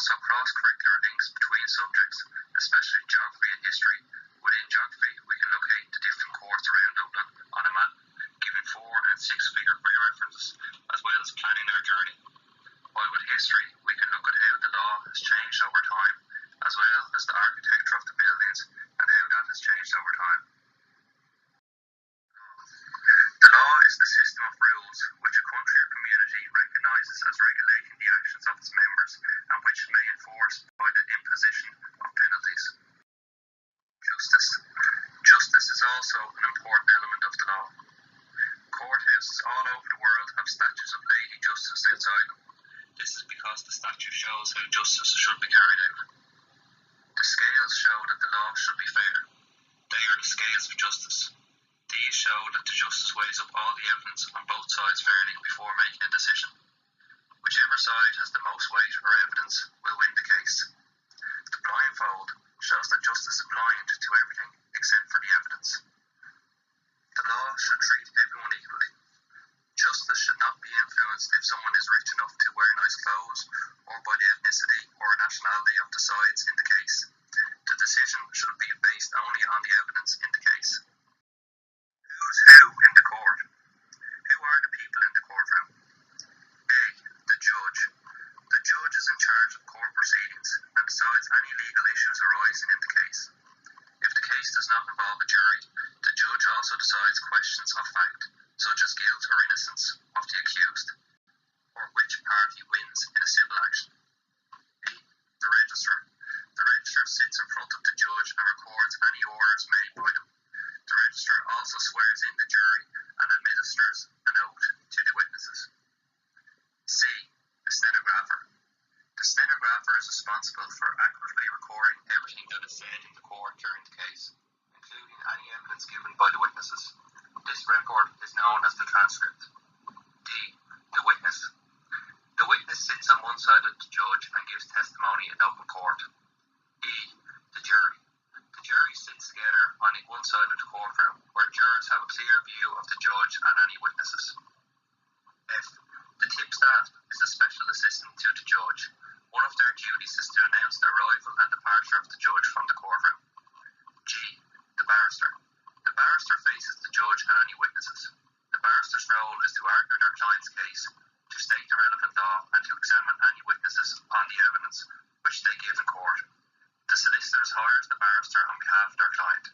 also cross-curricular links between subjects, especially geography and history. Within geography, we can locate the different courts around Dublin on a map, giving 4- and 6-figure references, as well as planning our journey. While with history, we can look at how the law has changed over time, as well as the architecture of the buildings and how that has changed over time. The law is the system of rules which a country or community recognises as regulating the actions of its members and which may enforce by the imposition of penalties. Justice. Justice is also an important element of the law. Courthouses all over the world have statues of Lady Justice outside them. This is because the statue shows how justice should be carried out. The scales show that the law should be fair. They are the scales of justice. These show that the justice weighs up all the evidence on both sides fairly before making a decision. Whichever side has the most weight or evidence will win the case. The blindfold shows that justice is blind to everything except for the evidence. The law should treat everyone equally. Justice should not be influenced if someone is rich enough to wear nice clothes or by the ethnicity or nationality of the sides in the case. The decision should be based only on the evidence in the case. Who's who in the court? Who are the people in the courtroom? A. The judge. The judge is in charge of court proceedings and decides any legal issues arising in the case. If the case does not involve a jury, the judge also decides questions of fact, such as guilt or innocence of the accused, or which party wins in a civil action. B. The registrar. The registrar sits in front of the judge and records any orders made by them. The registrar also swears in the jury and administers an oath to the witnesses. C. The stenographer. The stenographer is responsible for accurately recording everything that is said in the court during the case, including any evidence given by the witnesses. This record is known as the transcript. D. The witness. The witness sits on one side of the judge and gives testimony in open court. E. The jury. The jury sits together on one side of the courtroom, where jurors have a clear view of the judge and any witnesses. F. The tipstaff is a special assistant to the judge. One of their duties is to announce the arrival and departure of the judge from the courtroom. G. The barrister. The barrister faces the judge and any witnesses. The barrister's role is to argue their client's case, to state the relevant law, and to examine any witnesses on the evidence which they give in court. The solicitor hires the barrister on behalf of their client.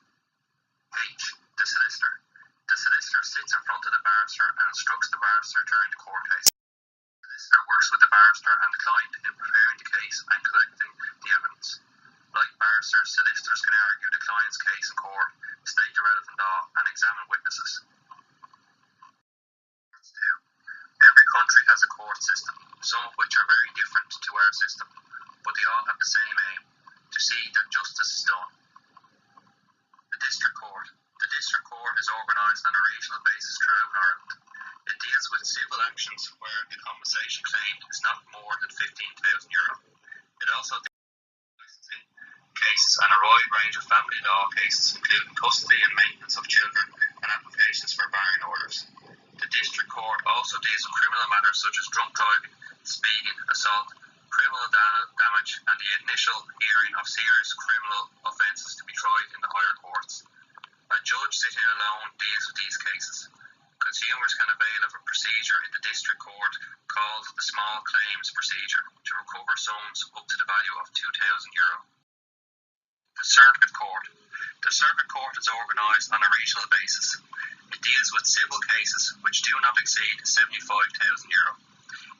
H. The solicitor. The solicitor sits in front of the barrister and instructs the barrister during the court case. The solicitor works with the barrister and the client in preparing the case and collecting the evidence. Like barristers, solicitors can argue the client's case in court, state the relevant law, and examine witnesses. 2. Every country has a court system, some of which are very different to our system, but they all have the same aim: to see that justice is done. The District Court. The District Court is organised on a regional basis throughout Ireland. It deals with civil actions where the compensation claimed is not more than €15,000. It also deals with licensing cases and a wide range of family law cases, including custody and maintenance of children and applications for barring orders. The District Court also deals with criminal matters such as drunk driving, speeding, assault, criminal damage, and the initial hearing of serious criminal offences to be tried in the higher courts. A judge sitting alone deals with these cases. Consumers can avail of a procedure in the District Court called the Small Claims Procedure to recover sums up to the value of €2,000. The Circuit Court. The Circuit Court is organised on a regional basis. It deals with civil cases which do not exceed €75,000.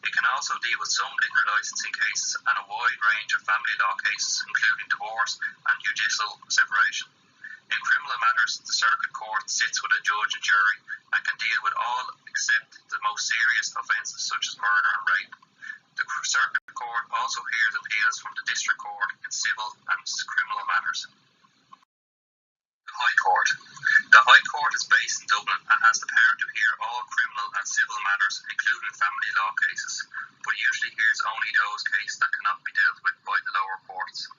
It can also deal with some liquor licensing cases and a wide range of family law cases, including divorce and judicial separation. In criminal matters, the Circuit Court sits with a judge and jury and can deal with all except the most serious offences such as murder and rape. The Circuit Court also hears appeals from the District Court in civil and criminal matters. The High Court. The High Court is based in Dublin and has the power to hear all criminal and civil matters, including family law cases, but usually hears only those cases that cannot be dealt with by the lower courts.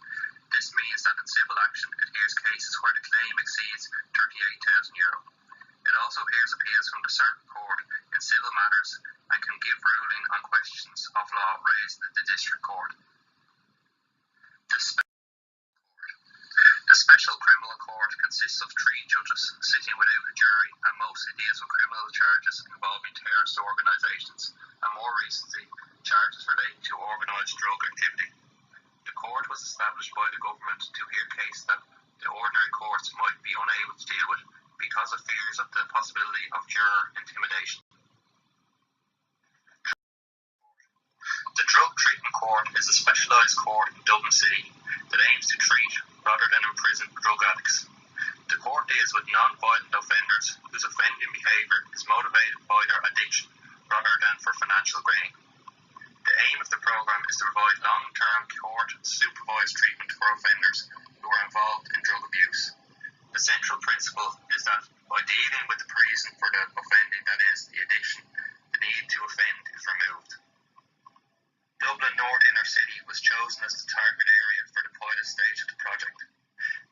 This means that in civil action it hears cases where the claim exceeds €38,000. It also hears appeals from the Circuit Court in civil matters and can give ruling on questions of law raised in the District Court. The, spe- the Special Criminal Court consists of 3 judges sitting without a jury and mostly deals with criminal charges involving terrorist organisations and more recently charges relating to organised drug activity. The court was established by the government to hear cases that the ordinary courts might be unable to deal with because of fears of the possibility of juror intimidation. The Drug Treatment Court is a specialised court in Dublin City that aims to treat rather than imprison drug addicts. The court deals with non-violent offenders whose offending behaviour is motivated by their addiction rather than for financial gain. The aim of the programme is to provide long-term court-supervised treatment for offenders who are involved in drug abuse. The central principle is that by dealing with the reason for the offending, that is, the addiction, the need to offend is removed. Dublin North Inner City was chosen as the target area for the pilot stage of the project.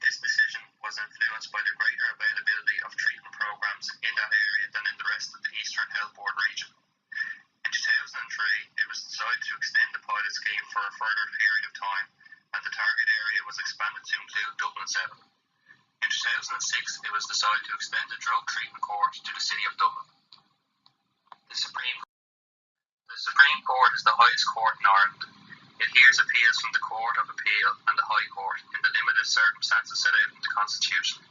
This decision was influenced by the greater availability of treatment programmes in that area than in the rest of the Eastern Health Board region. In 2003, it was decided to extend the pilot scheme for a further period of time, and the target area was expanded to include Dublin 7. In 2006, it was decided to extend the Drug Treatment Court to the City of Dublin. The Supreme Court is the highest court in Ireland. It hears appeals from the Court of Appeal and the High Court in the limited circumstances set out in the Constitution.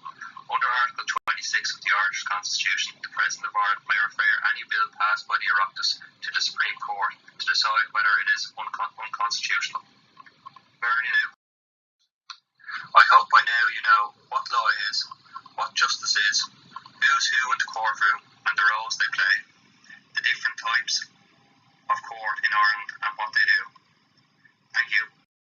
Under Article 26 of the Irish Constitution, the President of Ireland may refer any bill passed by the Oireachtas to the Supreme Court to decide whether it is unconstitutional. I hope by now you know what law is, what justice is, who's who in the courtroom and the roles they play, the different types of court in Ireland and what they do.